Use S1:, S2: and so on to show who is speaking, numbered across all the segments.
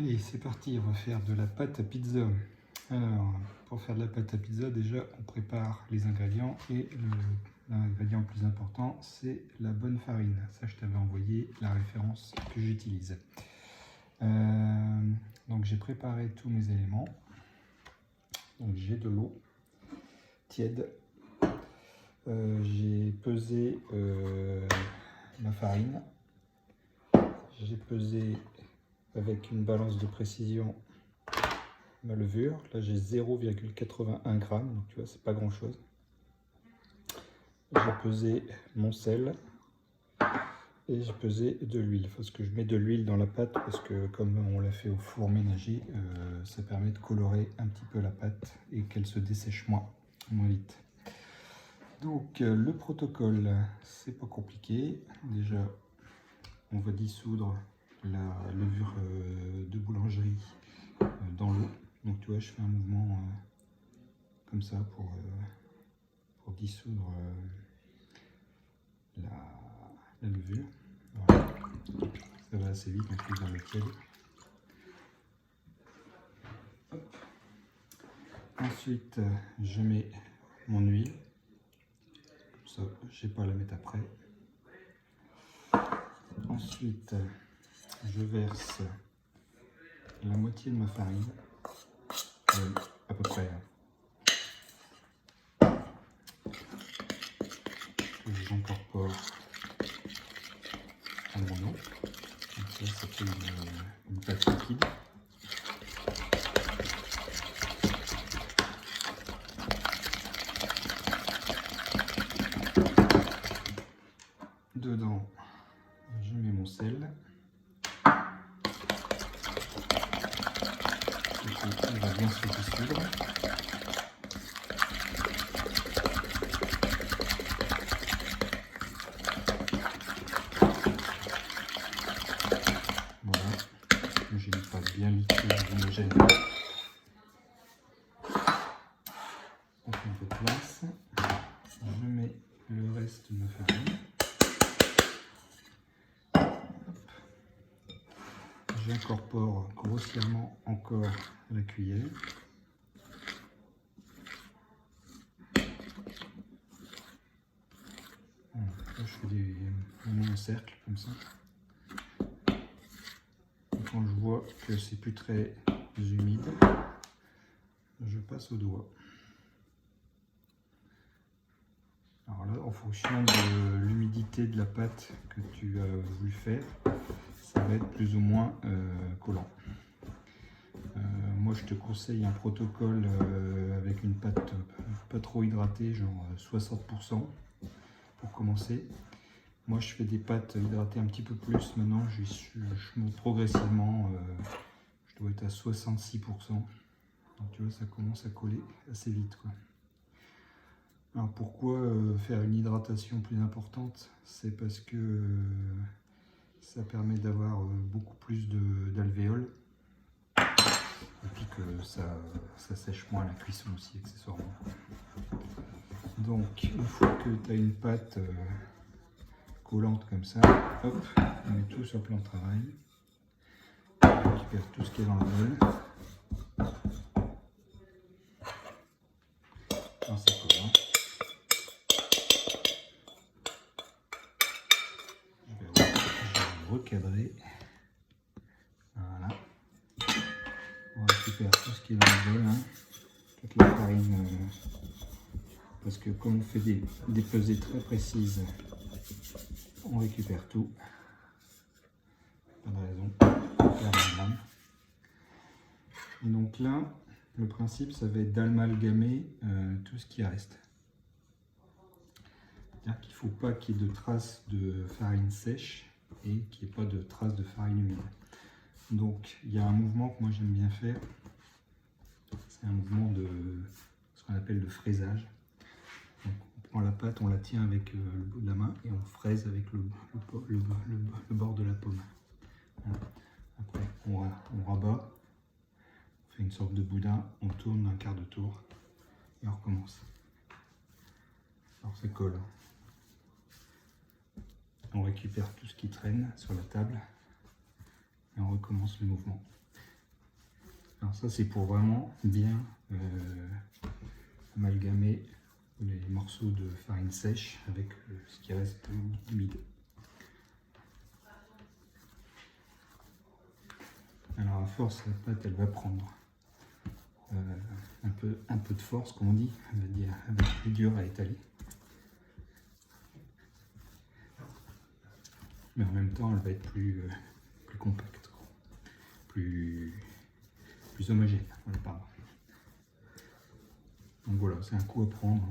S1: Allez, c'est parti, on va faire de la pâte à pizza. Alors, pour faire de la pâte à pizza, déjà, on prépare les ingrédients et l'ingrédient le plus important, c'est la bonne farine. Ça, je t'avais envoyé la référence que j'utilise. Donc, j'ai préparé tous mes éléments. Donc, j'ai de l'eau tiède. J'ai pesé ma farine. J'ai pesé avec une balance de précision ma levure. Là j'ai 0,81 g, donc tu vois c'est pas grand chose. J'ai pesé mon sel et j'ai pesé de l'huile. Parce que je mets de l'huile dans la pâte parce que comme on l'a fait au four ménager, ça permet de colorer un petit peu la pâte et qu'elle se dessèche moins vite. Donc le protocole, c'est pas compliqué. Déjà on va dissoudre la levure de boulangerie dans l'eau. Donc tu vois, je fais un mouvement comme ça pour dissoudre la levure. Voilà. Ça va assez vite, donc dans le tiède. Hop. Ensuite, je mets mon huile. Comme ça, je n'ai pas à la mettre après. Ensuite, je verse la moitié de ma farine, à peu près. Que j'incorpore à mon eau. Donc ça fait une pâte liquide. Dedans, je mets mon sel. Il va bien se dissoudre. Voilà, j'ai une pâte bien liquide, homogène. On fait un peu de place. Je mets le reste de ma farine. J'incorpore grossièrement encore la cuillère. Voilà, là, je fais un cercle comme ça. Et quand je vois que c'est plus très humide, je passe au doigt. Alors là, en fonction de l'humidité de la pâte que tu as voulu faire, ça va être plus ou moins collant. Moi, je te conseille un protocole avec une pâte pas trop hydratée, genre 60% pour commencer. Moi, je fais des pâtes hydratées un petit peu plus. Maintenant, je monte progressivement. Je dois être à 66%. Donc, tu vois, ça commence à coller assez vite, quoi. Alors, pourquoi faire une hydratation plus importante? C'est parce que ça permet d'avoir beaucoup plus d'alvéoles. Et puis que ça sèche moins la cuisson aussi, accessoirement. Donc, une fois que tu as une pâte collante comme ça, hop, on met tout sur le plan de travail. On récupère tout ce qui est dans le bol. Dans sa collant. Je vais recadrer. Voilà. On récupère tout ce qui est dans le bol. Hein. Toute la farine. Parce que comme on fait des pesées très précises, on récupère tout. Pas de raison. Et donc là, le principe, ça va être d'amalgamer tout ce qui reste. C'est-à-dire qu'il ne faut pas qu'il y ait de traces de farine sèche et qu'il n'y ait pas de traces de farine humide. Donc il y a un mouvement que moi j'aime bien faire. C'est un mouvement de ce qu'on appelle le fraisage. Donc, on prend la pâte, on la tient avec le bout de la main et on fraise avec le bord de la paume. Voilà. Après on rabat, on fait une sorte de boudin, on tourne un quart de tour et on recommence. Alors ça colle. On récupère tout ce qui traîne sur la table et on recommence le mouvement. Alors ça c'est pour vraiment bien amalgamer les morceaux de farine sèche avec ce qui reste humide. Alors à force, la pâte elle va prendre un peu de force, comme on dit, elle va être plus dure à étaler. Mais en même temps, elle va être plus compacte, quoi. plus homogène. Voilà, pardon. Donc voilà, c'est un coup à prendre.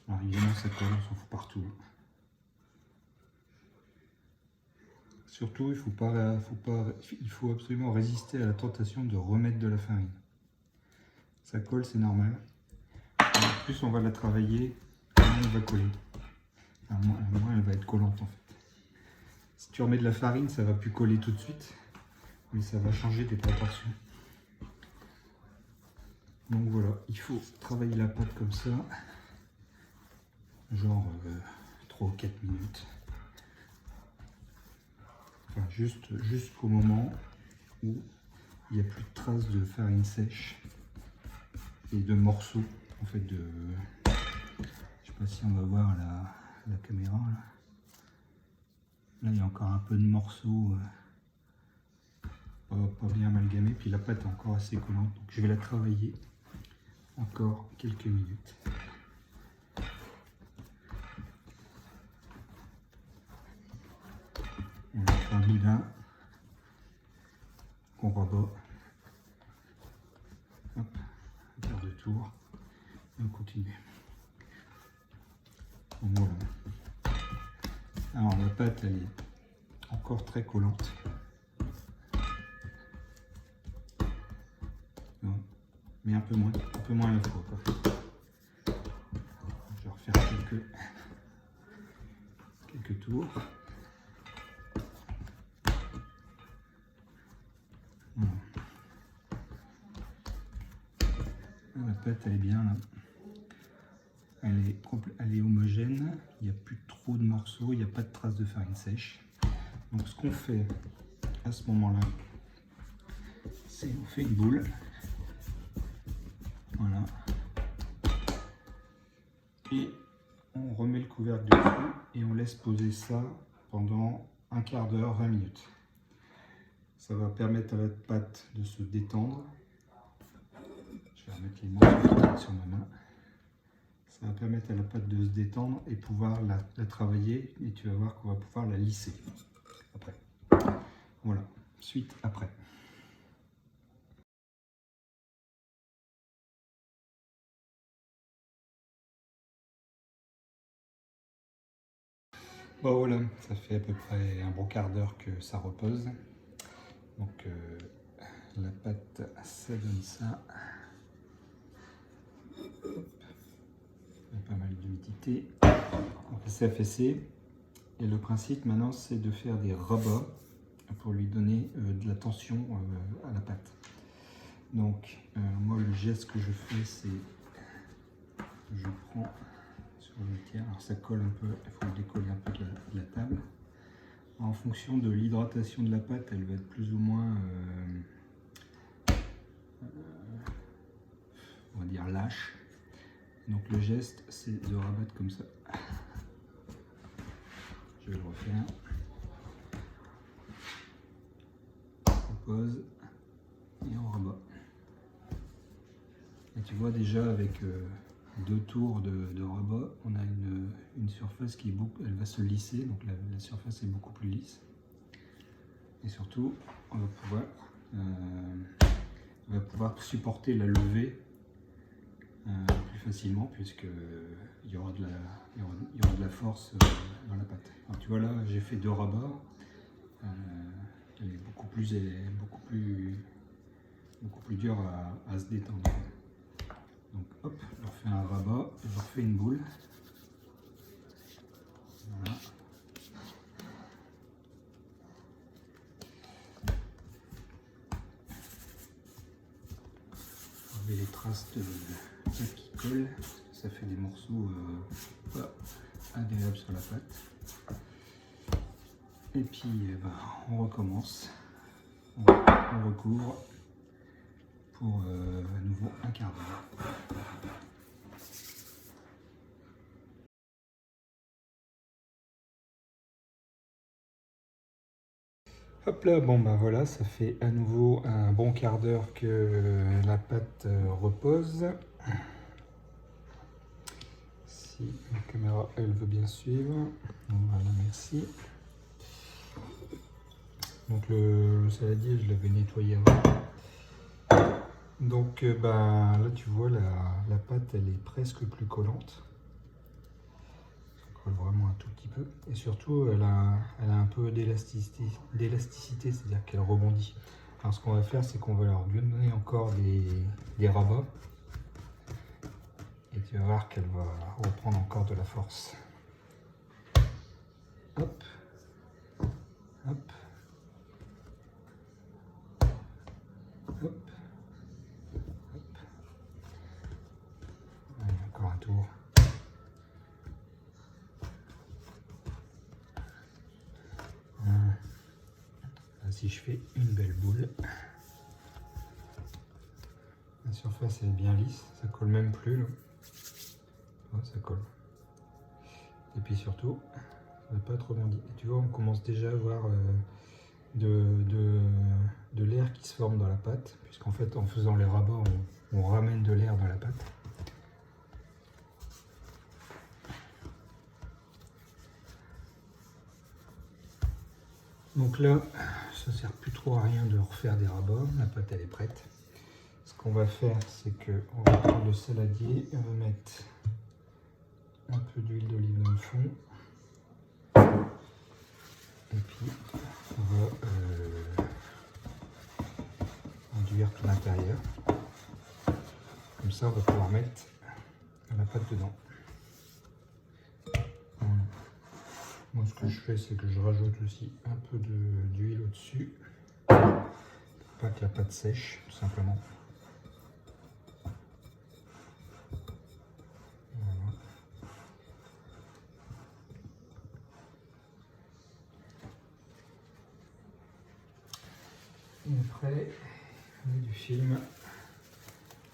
S1: Alors évidemment, ça colle, on s'en fout partout. Surtout, il faut absolument résister à la tentation de remettre de la farine. Ça colle, c'est normal. Et plus on va la travailler, moins elle va coller. Enfin, moins elle va être collante en fait. Si tu remets de la farine, ça va plus coller tout de suite, mais ça va changer tes proportions. Donc voilà, il faut travailler la pâte comme ça, genre 3 ou 4 minutes. Enfin, jusqu'au moment où il n'y a plus de traces de farine sèche et de morceaux, en fait, de... Je sais pas si on va voir à la caméra, là. Là, il y a encore un peu de morceaux pas bien amalgamés, puis la pâte est encore assez collante, donc je vais la travailler encore quelques minutes. On va faire un boudin qu'on rebat. Hop, un quart de tour, et on continue. Donc voilà. Alors la pâte, elle est encore très collante. Mais un peu moins à la fois, quoi. Je vais refaire quelques tours. Voilà. La pâte, elle est bien là. Elle est homogène, il n'y a plus trop de morceaux, il n'y a pas de traces de farine sèche. Donc ce qu'on fait à ce moment-là, c'est on fait une boule. Voilà. Et on remet le couvercle dessus et on laisse poser ça pendant un quart d'heure, 20 minutes. Ça va permettre à la pâte de se détendre. Je vais remettre les morceaux sur ma main. Ça va permettre à la pâte de se détendre et pouvoir la travailler, et tu vas voir qu'on va pouvoir la lisser après. Voilà, suite après. Bon voilà, ça fait à peu près un bon quart d'heure que ça repose. Donc la pâte, ça donne ça. Il y a pas mal d'humidité. Donc c'est affaissé. Et le principe maintenant, c'est de faire des rabats pour lui donner de la tension à la pâte. Donc moi, le geste que je fais, c'est je prends sur le tiers. Alors ça colle un peu, il faut le décoller un peu de la table. En fonction de l'hydratation de la pâte, elle va être plus ou moins, on va dire, lâche. Donc le geste, c'est de rabattre comme ça. Je vais le refaire. On pose et on rabat. Et tu vois déjà avec 2 tours de rabat, on a une surface qui est elle va se lisser, donc la surface est beaucoup plus lisse. Et surtout, on va pouvoir supporter la levée plus facilement, puisque il y aura de la force dans la pâte. Alors, tu vois là, j'ai fait 2 rabats. Elle est beaucoup plus dure à se détendre. Donc hop, je refais un rabat, je refais une boule. Voilà. Enlever les traces de pâte qui collent, ça fait des morceaux pas agréables sur la pâte. Et puis on recommence, on recouvre pour à nouveau un quart d'heure. Hop là, bon bah voilà, ça fait à nouveau un bon quart d'heure que la pâte repose. Si la caméra elle veut bien suivre, voilà, merci. Donc le saladier je l'avais nettoyé avant. Donc bah, là tu vois la pâte elle est presque plus collante. Vraiment un tout petit peu, et surtout elle a un peu d'élasticité, c'est-à-dire qu'elle rebondit. Alors ce qu'on va faire, c'est qu'on va leur donner encore des rabats, et tu vas voir qu'elle va reprendre encore de la force. Hop, hop, hop, hop. Allez, encore un tour. Si je fais une belle boule, la surface est bien lisse, ça colle même plus là. Oh, ça colle. Et puis surtout, ça n'a pas trop bondi. Et tu vois, on commence déjà à voir de l'air qui se forme dans la pâte, puisqu'en fait en faisant les rabats, on ramène de l'air dans la pâte. Donc là, ça sert plus trop à rien de refaire des rabats, la pâte elle est prête. Ce qu'on va faire, c'est qu'on va prendre le saladier, on va mettre un peu d'huile d'olive dans le fond. Et puis on va enduire tout l'intérieur. Comme ça, on va pouvoir mettre la pâte dedans. Voilà. Moi, ce que je fais, c'est que je rajoute aussi un peu d'huile au-dessus, pour pas que la pâte sèche, tout simplement. Voilà. Et après, on met du film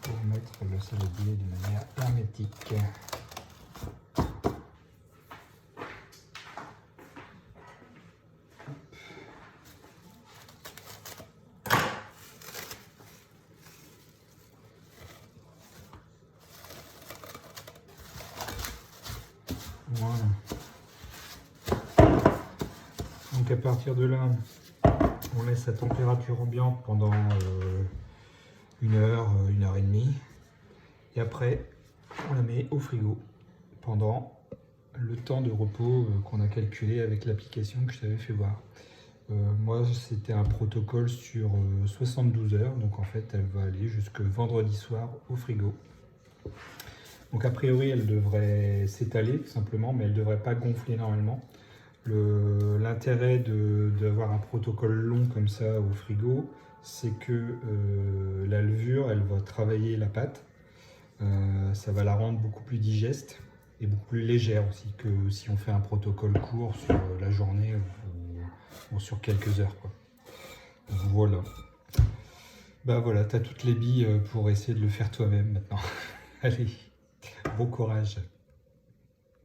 S1: pour mettre le saladier de manière hermétique. Voilà. Donc à partir de là, on laisse à température ambiante pendant 1 heure, 1 heure et demie. Et après, on la met au frigo pendant le temps de repos qu'on a calculé avec l'application que je t'avais fait voir. Moi, c'était un protocole sur 72 heures, donc en fait, elle va aller jusque vendredi soir au frigo. Donc a priori, elle devrait s'étaler tout simplement, mais elle ne devrait pas gonfler normalement. L'intérêt d'avoir un protocole long comme ça au frigo, c'est que la levure, elle va travailler la pâte. Ça va la rendre beaucoup plus digeste et beaucoup plus légère aussi que si on fait un protocole court sur la journée ou sur quelques heures, quoi. Donc voilà. Bah voilà, tu as toutes les billes pour essayer de le faire toi-même maintenant. Allez, bon courage.